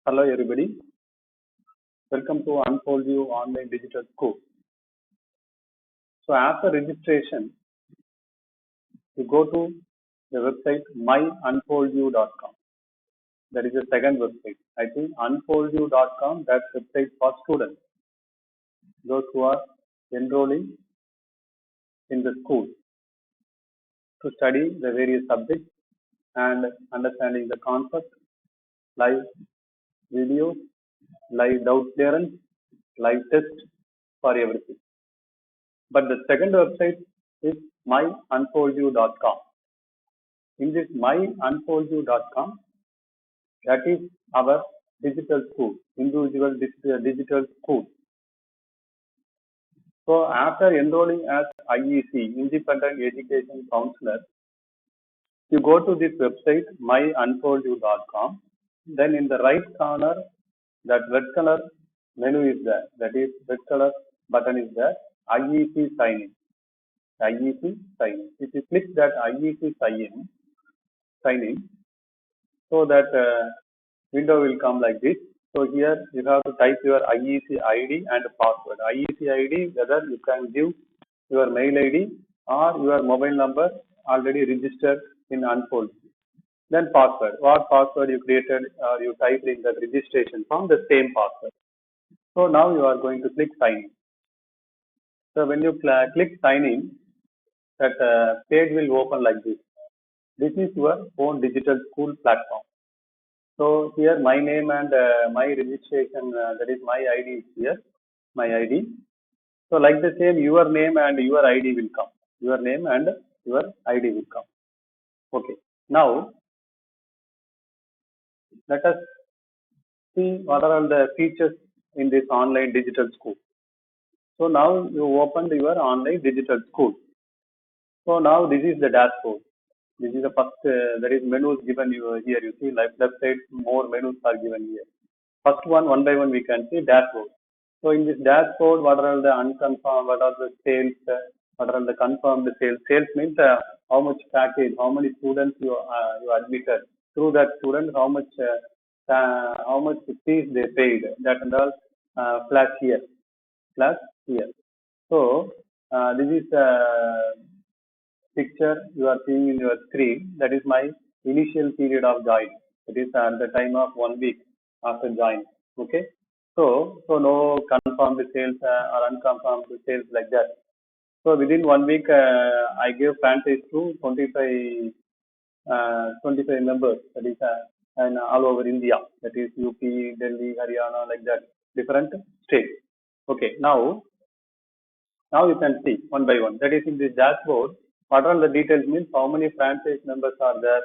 Hello everybody, welcome to Unfold You Online Digital School. So after registration, you go to the website myunfoldyou.com. That is the second website. I think unfoldyou.com, that website for students, those who are enrolling in the school to study the various subjects and understanding the concept, live videos, live doubt clearance, live test for everything. But the second website is myunfoldyou.com. In this myunfoldyou.com, that is our digital school, individual digital school. So after enrolling as IEC, Independent Education Counselor, you go to this website myunfoldyou.com. Then in the right corner, that red color menu is there. That is red color button is there. IEC sign in. IEC sign in. If you click that IEC sign in, so that window will come like this. So here you have to type your IEC ID and password. IEC ID, whether you can give your mail ID or your mobile number already registered in Unfold. Then password. What password you created or you typed in the registration form, the same password. So now you are going to click sign in. So when you click sign in, that page will open like this. This is your own digital school platform. So here my name and my registration, that is my ID is here, my ID. So like the same, your name and your ID will come. Your name and your ID will come. Okay. Now let us see what are all the features in this online digital school. So now you opened your online digital school. So now this is the dashboard. This is the first, there is menus given you here. You see left side, more menus are given here. First one by one we can see dashboard. So in this dashboard, what are all the unconfirmed, what are the sales, what are all the confirmed sales? Sales means how much package, how many students you admitted. Through that student, how much fees they paid. That and all flash here. So this is picture you are seeing in your screen. That is my initial period of joining. It is at the time of 1 week after joining. Okay. So no confirmed sales or unconfirmed sales like that. So within 1 week, I gave franchise to 25 members. That is and all over India. That is UP, Delhi, Haryana, like that, different states. Okay. Now you can see one by one. That is in this dashboard. What are the details means how many franchise members are there,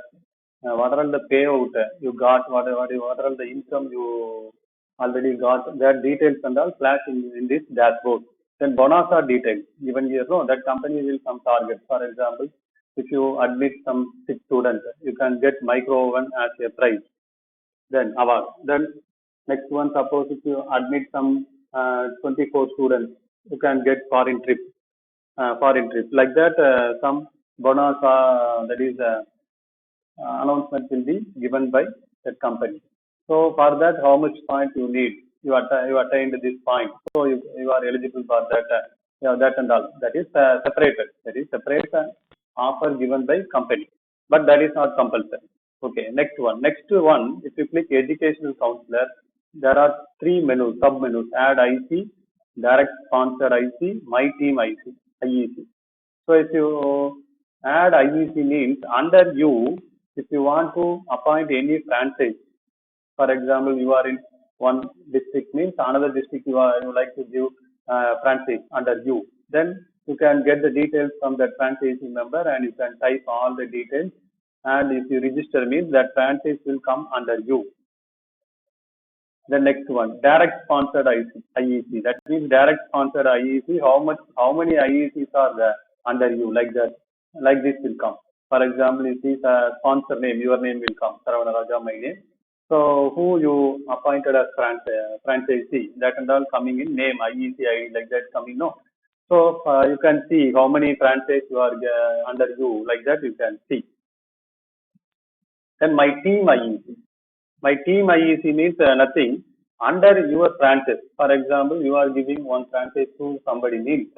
what are the payout you got, what are all the income you already got, that details and all flash in this dashboard. Then bonus are details given here. No, that company will some target. For example, if you admit some 6 students, you can get micro oven as a prize. Then award. Then next one, suppose if you admit some 24 students, you can get foreign trip. Like that, some bonus that is announcement will be given by that company. So for that, how much point you need? You attained this point, so you are eligible for that. That and all. That is separated. That is separate offer given by company, but that is not compulsory. Okay. Next one. If you click educational counselor, there are 3 menus, sub menus: add IC, direct sponsored IC, my team IEC. So if you add IEC means under you, if you want to appoint any franchise, for example, you are in one district means another district you like to give franchise under you, then you can get the details from that franchisee member and you can type all the details, and if you register means that franchise will come under you. The next one, direct sponsored IEC. That means direct sponsored IEC. How many IECs are there under you? Like that, like this will come. For example, if this sponsor name, your name will come. Saravana Raja, my name. So who you appointed as franchisee? That and all coming in name, IEC ID, like that coming. No. So you can see how many franchise you are under you. Like that you can see. Then my team IEC. My team IEC means nothing under your franchise. For example, you are giving one franchise to somebody means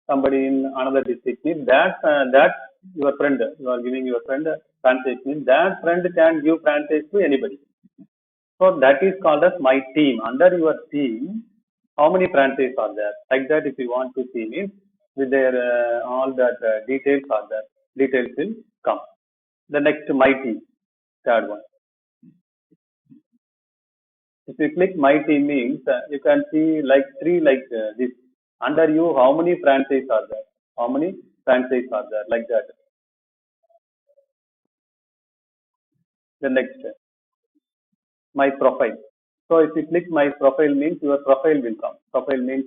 somebody in another district means that your friend, you are giving your friend franchise means that friend can give franchise to anybody. So that is called as my team. Under your team, how many franchises are there? Like that, if you want to see means with their all that details are there. Details will come. The next my team, third one. If you click my team means you can see like three like this. Under you, how many franchises are there? How many franchises are there? Like that. The next, my profile. So if you click my profile means your profile will come. Profile means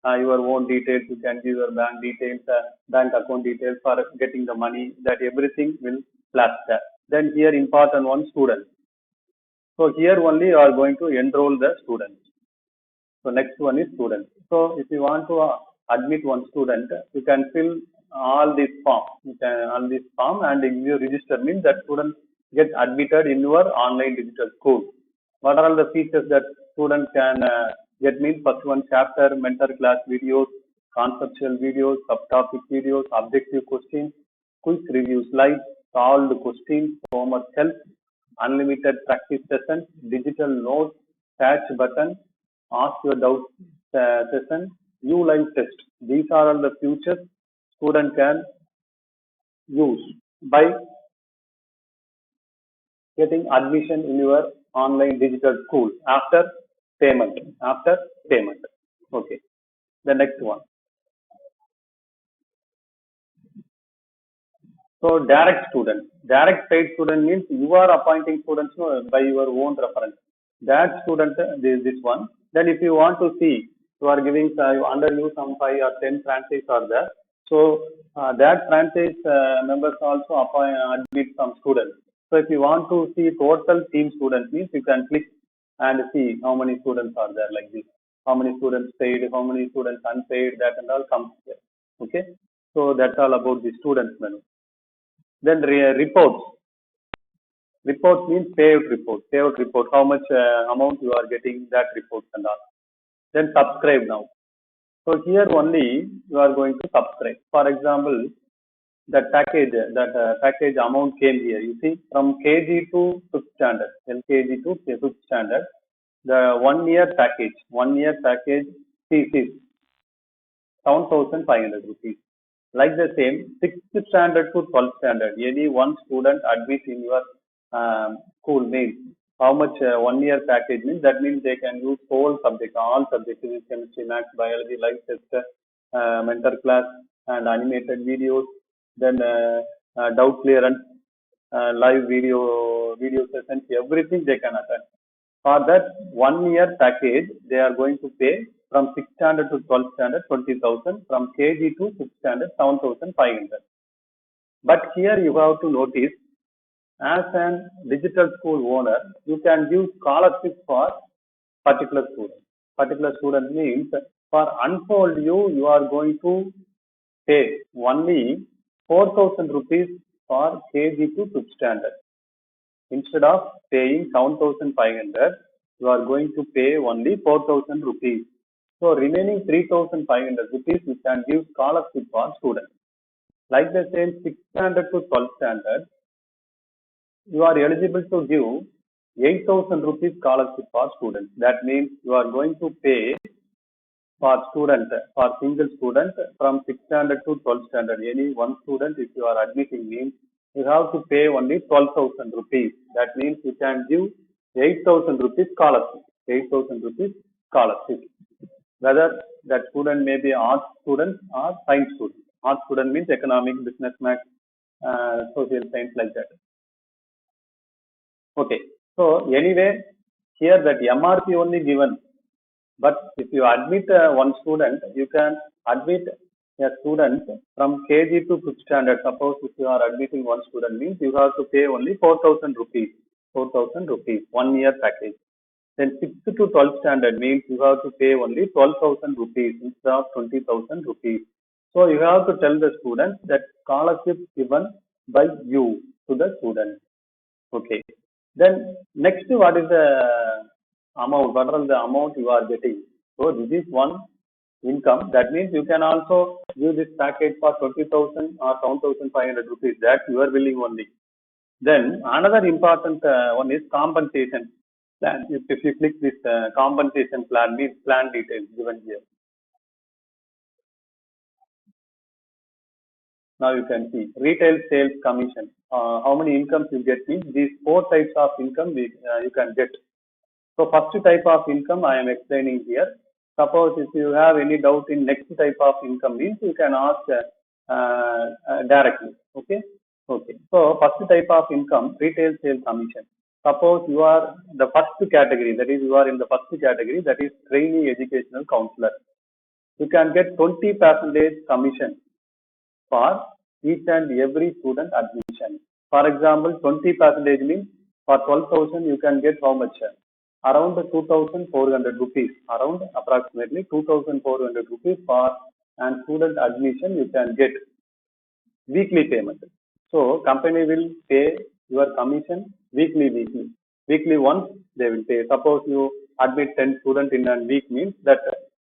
your own details. You can give your bank details, bank account details for getting the money. That everything will flash there. Then here important one, student. So here only you are going to enroll the student. So next one is student. So if you want to admit one student, you can fill all this form. You can all this form and if you register means that student gets admitted in your online digital school. What are all the features that student can get means first one chapter, mentor class videos, conceptual videos, subtopic videos, objective questions, quick reviews, live solved questions, homework help, unlimited practice sessions, digital notes, search button, ask your doubt session, new live test. These are all the features student can use by getting admission in your online digital school after payment. After payment. Okay. The next one. So direct student. Direct paid student means you are appointing students by your own reference. That student, this one. Then if you want to see, you are giving under you some 5 or 10 franchises are there. So that franchise members also admit some students. So if you want to see total team students means you can click and see how many students are there like this. How many students paid, how many students unpaid, that and all comes here. Okay. So that's all about the students menu. Then reports. Report means payout report. Payout report. How much amount you are getting that report and all. Then subscribe now. So here only you are going to subscribe. For example, that package amount came here. You see from KG to 5th standard, LKG to 5th standard, the 1 year package fees is 7,500 rupees. Like the same, 6th standard to 12th standard, any one student admits in your school means how much 1 year package means. That means they can use whole subject, all subjects, chemistry, maths, biology, life test, mentor class, and animated videos. Then doubt clearance, live video sessions, everything they can attend. For that 1 year package, they are going to pay from 6th standard to 12th standard 20,000, from KG to 5th standard 7,500. But here you have to notice, as an digital school owner, you can give scholarship for particular student. Particular student means for Unfold you are going to pay only 4,000 rupees for KG to 5th standard. Instead of paying 7,500, you are going to pay only 4,000 rupees. So remaining 3,500 rupees you can give scholarship for students. Like the same 6th standard to 12th standard, you are eligible to give 8,000 rupees scholarship for students. That means you are going to pay for single student from 6th standard to 12th standard. Any one student, if you are admitting means you have to pay only 12,000 rupees. That means you can give 8,000 rupees scholarship. 8,000 rupees scholarship. Whether that student may be art student or science student. Art student means economic, business, math, social science, like that. Okay. So anyway, here that MRP only given. But if you admit one student, you can admit a student from KG to 5th standard. Suppose if you are admitting one student means you have to pay only 4,000 rupees. 4,000 rupees, 1 year package. Then 6th to 12th standard means you have to pay only 12,000 rupees instead of 20,000 rupees. So you have to tell the student that scholarship given by you to the student. Okay. Then next, what is the amount? What are the amount you are getting? So this is one income. That means you can also give this package for 20,000 or 7,500 rupees. That's your willing only. Then another important one is compensation plan. If you click this compensation plan, means plan details given here. Now you can see retail sales commission. How many incomes you get means these four types of income you can get. So first type of income I am explaining here. Suppose if you have any doubt in next type of income means you can ask directly. Okay. Okay. So first type of income, retail sales commission. Suppose you are the first category, that is you are in the first category, that is trainee educational counselor. You can get 20% commission for each and every student admission. For example, 20% means for 12,000 you can get how much? Around 2,400 rupees, around approximately 2,400 rupees for and student admission you can get weekly payment. So company will pay your commission weekly. Weekly once they will pay. Suppose you admit 10 students in a week means that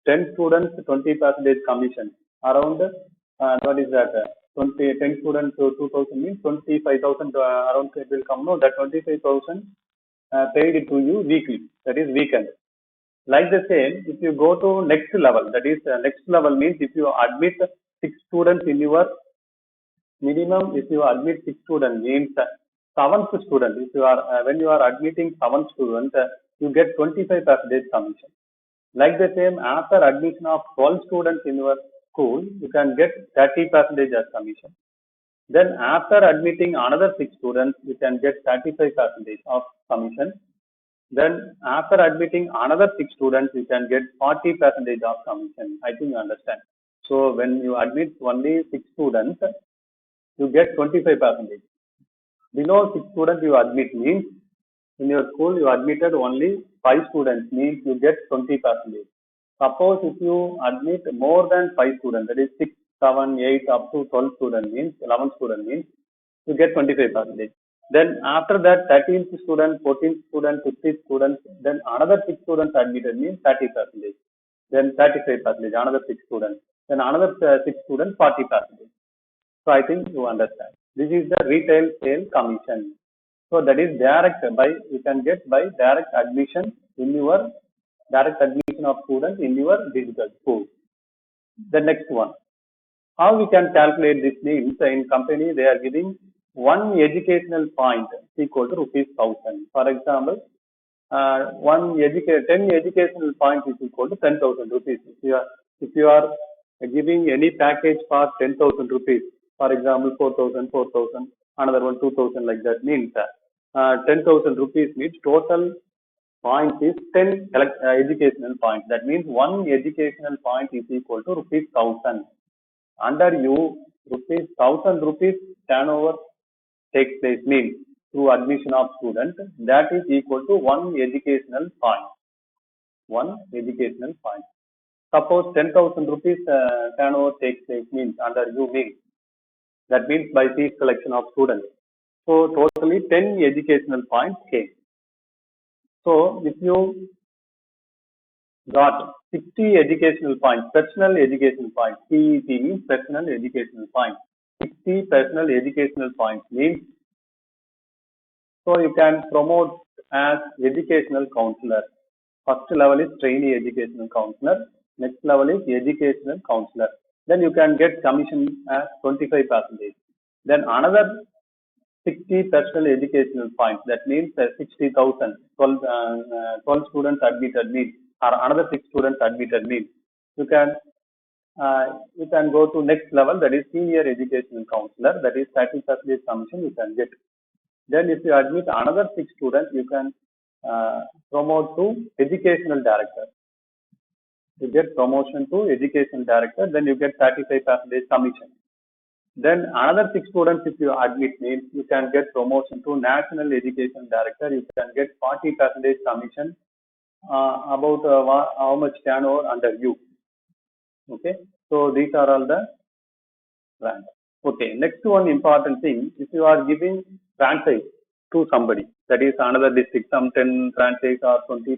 10 students 20% commission. Around what is that? 10 students to 2,000 means 25,000 around it will come. No, that 25,000 paid to you weekly. That is weekend. Like the same, if you go to next level, that is next level means if you admit 6 students in your minimum, if you admit 6 students means seventh student. If you are when you are admitting seventh student, you get 25% commission. Like the same, after admission of 12 students in your school, you can get 30% as commission. Then after admitting another 6 students, you can get 35% of commission. Then after admitting another 6 students, you can get 40% of commission. I think you understand. So when you admit only 6 students, you get 25%. Below 6 students you admit means in your school you admitted only 5 students means you get 20%. Suppose if you admit more than 5 students, that is 6, 7, 8 up to 12 students means 11 students means you get 25%. Then after that 13th student, 14th student, 15th student, then another 6 students admitted means 30%. Then 35%, another 6 students. Then another 6 students, 40%. So I think you understand. This is the retail sale commission. So that is direct by you can get by direct admission in your direct admission of students in your digital school. The next one, how we can calculate this means in company they are giving one educational point equal to rupees 1,000. For example, 10 educational points is equal to 10,000 rupees. If you are giving any package for 10,000 rupees, for example 4,000, 4,000, another one 2,000 like that means 10,000 rupees means total points is 10 educational points. That means one educational point is equal to rupees 1,000. Under you rupees 1,000 rupees turnover takes place means through admission of students, that is equal to one educational point. One educational point. Suppose 10,000 rupees turnover takes place means under you means that means by seat selection of students. So totally 10 educational points came. So if you got 60 educational points, personal educational points, PEP means personal educational points. 60 personal educational points means so you can promote as educational counselor. First level is trainee educational counselor. Next level is educational counselor. Then you can get commission as 25%. Then another 60 personal educational points. That means 60,000. 12 students admitted means, or another 6 students admitted means. You can go to next level, that is senior educational counselor. That is 30% commission you can get. Then if you admit another 6 students, you can promote to educational director. You get promotion to educational director, then you get 35% commission. Then another 6 students, if you admit means you can get promotion to national education director. You can get 40% commission about how much turnover under you. Okay, so these are all the ranks. Okay, next one important thing, if you are giving franchise to somebody, that is another district, some 10 franchise or 20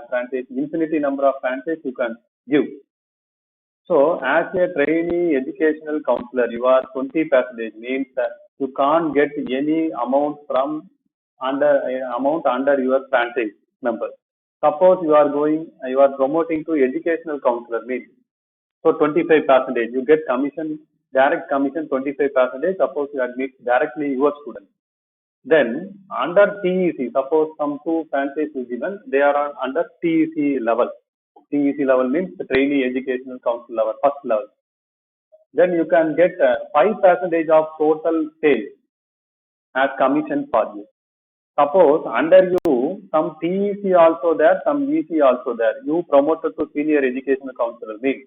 franchise, infinity number of franchise you can give. So as a trainee educational counselor, you are 20% means that you can't get any amount from under your franchise members. Suppose you are promoting to educational counselor means, so 25% you get commission, direct commission 25%. Suppose you admit directly your student. Then under TEC, suppose some two franchise is given, they are under TEC level. TEC level means the trainee educational council level, first level. Then you can get 5% of total sales as commission for you. Suppose under you some TEC also there, some EC also there. You promoted to senior educational counselor means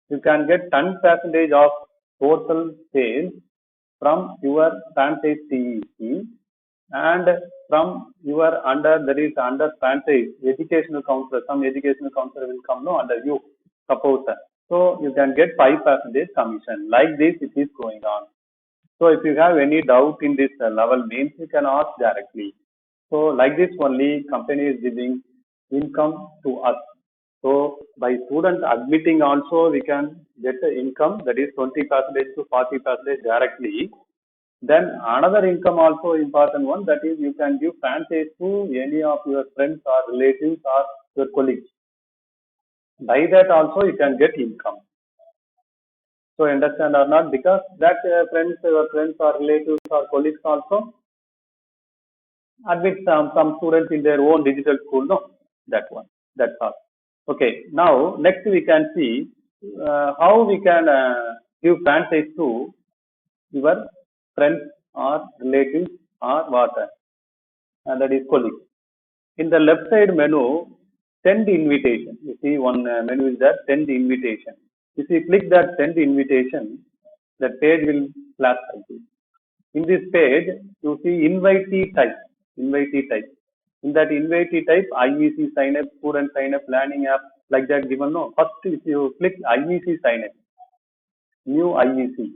you can get 10% of total sales from your franchise TEC, and from your under, that is under franchise educational counselor, some educational counselor will come under you, suppose. So you can get 5% commission. Like this it is going on. So if you have any doubt in this level means you can ask directly. So like this only company is giving income to us. So by student admitting also we can get the income, that is 20% to 40% directly. Then another income also important one, that is you can give franchise to any of your friends or relatives or your colleagues. By that also you can get income. So understand or not? Because that your friends or relatives or colleagues also admit some students in their own digital school. No, that one. That's all. Okay. Now next we can see how we can give franchise to your friends or relatives or what, and that is colleagues. In the left side menu, send invitation. You see one menu is there, send invitation. If you click that send invitation, that page will flash like this. In this page, you see invitee type. Invitee type. In that invitee type, IEC sign up, student sign up, planning app, like that given. No, first if you click IEC sign up, new IEC.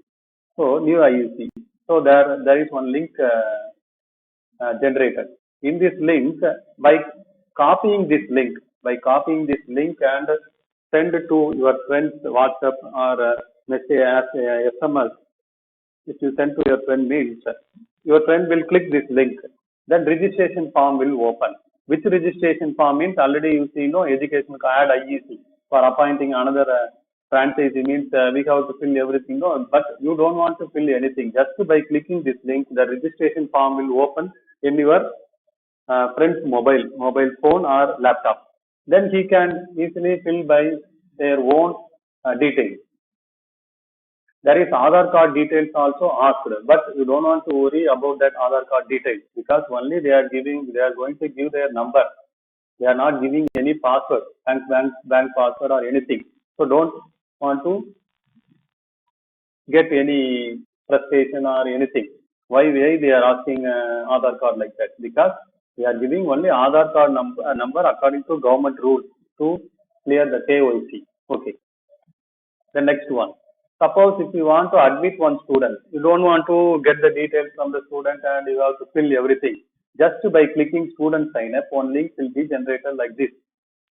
So new IEC. So there is one link generated. In this link, by copying this link and send to your friends WhatsApp or message as SMS. If you send to your friend means, your friend will click this link. Then registration form will open. Which registration form means already you see education add IEC for appointing another franchise means we have to fill everything. No, but you don't want to fill anything. Just by clicking this link, the registration form will open in your friend's mobile phone or laptop. Then he can easily fill by their own details. There is Aadhaar card details also asked, but you don't want to worry about that Aadhaar card details because only they are going to give their number. They are not giving any password, bank password or anything. So don't want to get any frustration or anything. Why they are asking Aadhaar card like that? Because they are giving only Aadhaar card number according to government rules to clear the KYC. Okay. The next one. Suppose if you want to admit one student, you don't want to get the details from the student and you have to fill everything. Just by clicking student sign up, one link will be generated like this.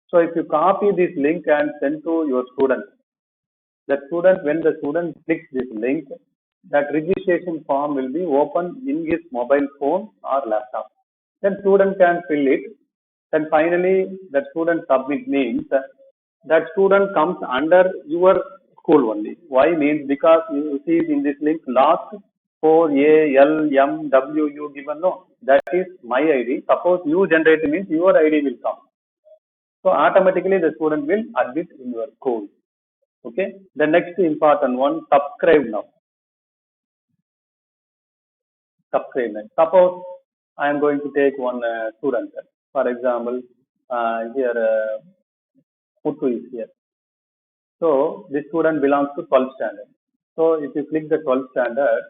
So if you copy this link and send to your student, when the student clicks this link, that registration form will be open in his mobile phone or laptop. Then student can fill it. Then finally, that student submit means that student comes under your school only. Why means because you see in this link last 4ALMWU given, no, that is my ID. Suppose you generate means your ID will come. So automatically the student will admit in your school. Okay. The next important one, subscribe now. Subscribe now. Suppose I am going to take one student. For example, here Puttu is here. So this student belongs to 12th standard. So if you click the 12th standard,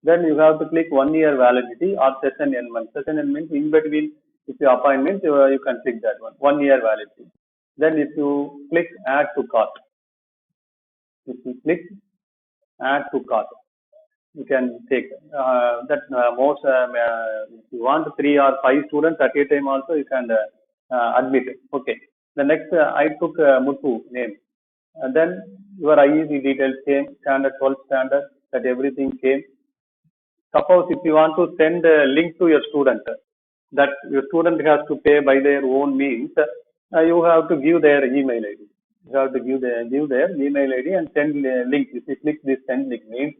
then you have to click 1 year validity or session end. Session end means in between, if you appointment, you can click that one, 1 year validity. Then if you click add to cart, if you click add to cart, you can take that most if you want 3 or 5 students at a time also you can admit. Okay. The next I took Muthu name, and then your IEC details came, standard 12 standard, that everything came. Suppose if you want to send a link to your student, that your student has to pay by their own means, you have to give their email ID. You have to give their email ID and send the link. If you click this send link, means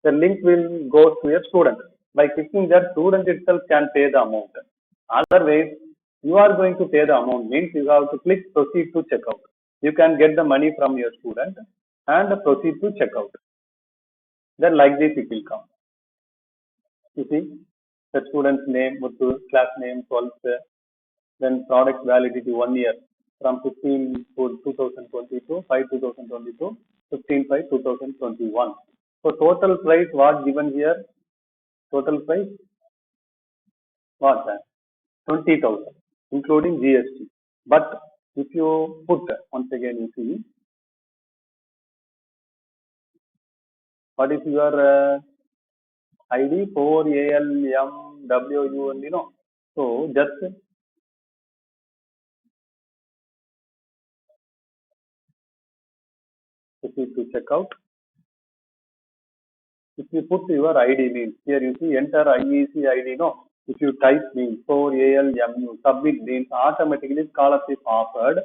the link will go to your student. By clicking that, student itself can pay the amount. Otherwise, you are going to pay the amount, means you have to click proceed to checkout. You can get the money from your student and proceed to checkout. Then like this it will come. You see, the student's name, Muthu, class name, 12th, then product validity 1 year from 15 to 2022, 5 2022, 15 5 2021. So total price was given here. Total price was 20,000, including GST. But if you put, once again you see, what is your ID 4ALMWU only, no? So just proceed to checkout. If you put your ID means, here you see enter IEC ID, no? If you type means 4ALMU, submit means automatically scholarship offered,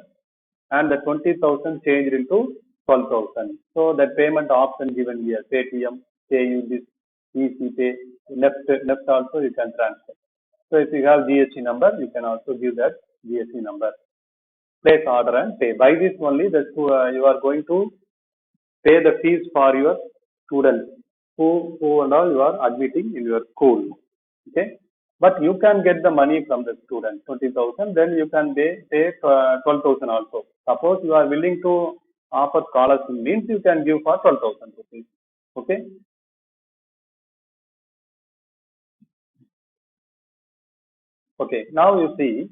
and the 20,000 changed into 12,000. So that payment option given here, Paytm, PayU, this easy pay, left also you can transfer. So if you have GST number, you can also give that GST number. Place order and pay. By this only, that you are going to pay the fees for your students who and all you are admitting in your school. Okay. But you can get the money from the student, 20,000, then you can pay 12,000 also. Suppose you are willing to offer scholarship, means you can give for 12,000 rupees. Okay. Okay. Now you see,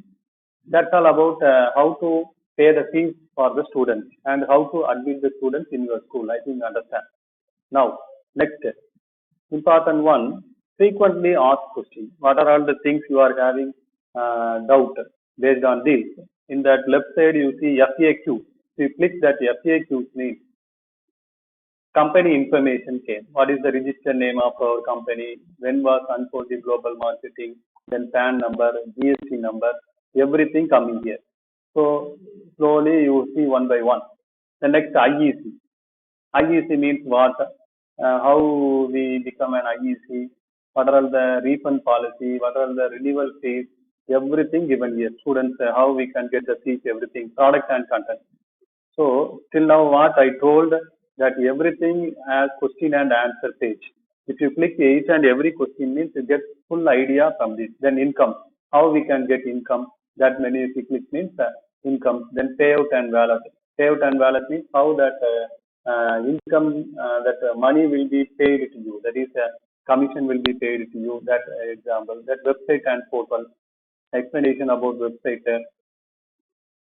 that's all about how to pay the fees for the students and how to admit the students in your school. I think you understand. Now, next, important one, frequently asked question. What are all the things you are having doubt based on this? In that left side, you see FAQ. If you click that FAQ, means company information came. What is the registered name of our company? When was unfolded global marketing? Then PAN number, GST number, everything coming here. So slowly you see one by one. The next IEC. IEC means what? How we become an IEC? What are the refund policy? What are the renewal fees? Everything given here. Students, how we can get the fees, everything, product and content. So till now what I told, that everything has question and answer page. If you click each and every question, means you get full idea from this. Then income, how we can get income. That many if you click means income. Then payout and wallet. Payout and wallet means how that income, that money will be paid to you. That is commission will be paid to you. That example. That website and portal. Explanation about website.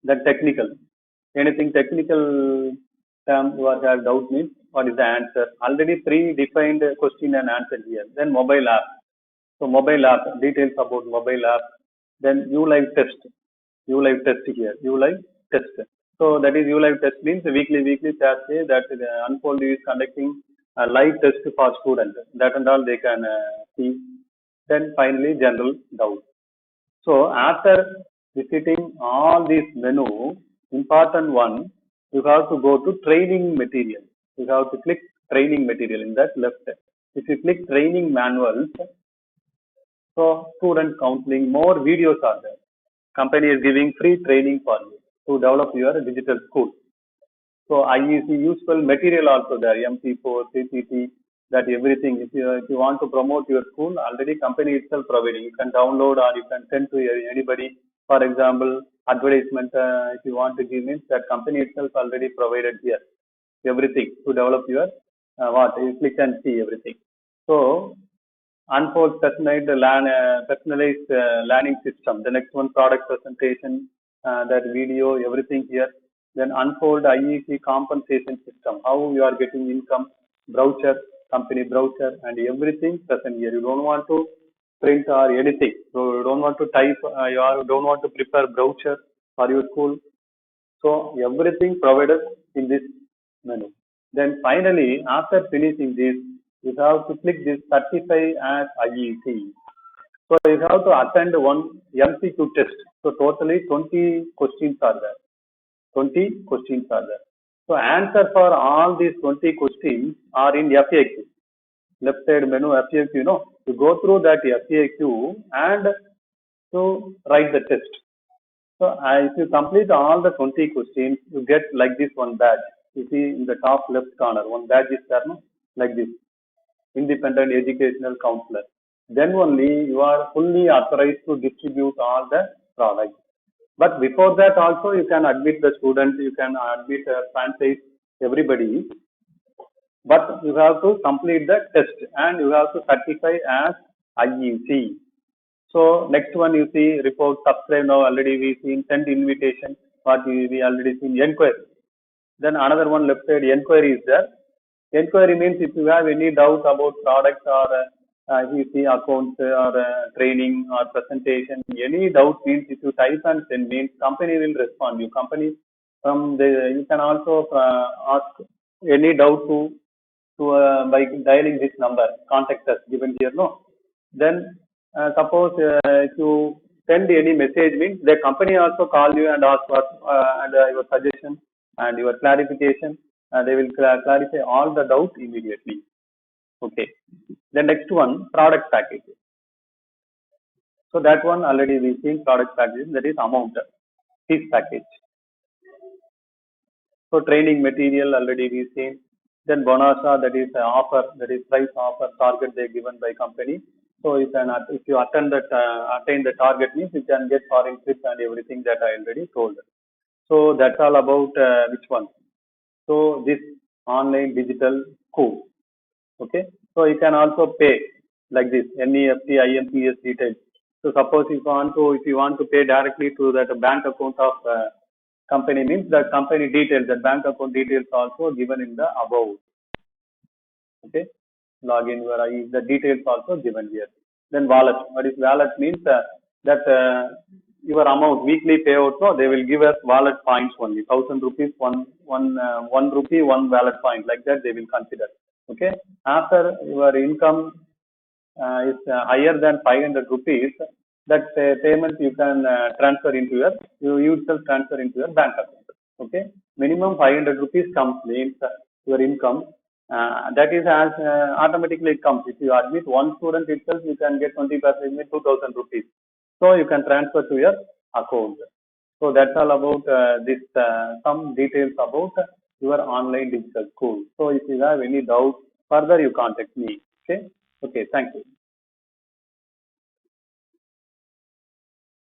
Then technical. Anything technical term you are have doubt, means what is the answer? Already pre-defined question and answer here. Then mobile app. So mobile app, details about mobile app. Then ULive test. ULive test here. ULive test. So that is ULive test means weekly Thursday that Unfold is conducting a live test for students. That and all they can see. Then finally general doubt. So after visiting all these menu, important one, you have to go to training material. You have to click training material in that left. If you click training manuals, so student counseling, more videos are there. Company is giving free training for you to develop your digital school. So IEC useful material also there, MP4, CPT, that everything. If you want to promote your school, already company itself providing. You can download or you can send to anybody. For example, advertisement, if you want to give, means that company itself already provided here everything to develop your what you click and see everything. So Unfold personalized learning system. The next one, product presentation, that video, everything here. Then Unfold IEC compensation system. How you are getting income, brochure, company brochure and everything present here. You don't want to print or anything. So you don't want to type, you don't want to prepare brochure for your school. So everything provided in this menu. Then finally, after finishing this, you have to click this certify as IEC. So you have to attend one MCQ test. So totally 20 questions are there. 20 questions are there. So answer for all these 20 questions are in FAQ. Left side menu FAQ, you go through that FAQ and to write the test. So if you complete all the 20 questions, you get like this one badge. You see in the top left corner, one badge is there, no? Like this, Independent Educational Counselor. Then only you are fully authorized to distribute all the products. But before that also you can admit the students, you can admit franchise, everybody. But you have to complete the test and you have to certify as IEC. So next one you see report, subscribe now, already we seen, send invitation, what we already seen, inquiry. Then another one left side, inquiry is there. Inquiry means if you have any doubt about products or you see accounts or training or presentation, any doubt means if you type and send means company will respond. You company from the, you can also ask any doubt to by dialing this number, contact us given here, no. Then suppose if you send any message means the company also call you and ask what and your suggestion and your clarification. They will clarify all the doubts immediately. Okay. The next one, product package. So that one already we seen product package, that is amount, fees package. So training material already we seen. Then bonasa, that is offer, that is price offer target they given by company. So you can, if you attain the target means you can get foreign trip and everything that I already told. So that's all about which one. So this online digital school. Okay. So you can also pay like this NEFT, IMPS details. So suppose if you want to pay directly to that bank account of company means the company details, the bank account details also given in the above. Okay, login where the details also given here. Then wallet. What is wallet means that your amount weekly payout. No, they will give us wallet points only. 1,000 rupees, one rupee, one wallet point. Like that they will consider. Okay. After your income is higher than 500 rupees, that payment you can transfer into you itself transfer into your bank account. Okay, minimum 500 rupees comes means your income. That is as automatically it comes. If you admit one student itself, you can get 20%, 2,000 rupees. So you can transfer to your account. So that's all about this. Some details about your online digital school. So if you have any doubt, further you contact me. Okay. Okay. Thank you.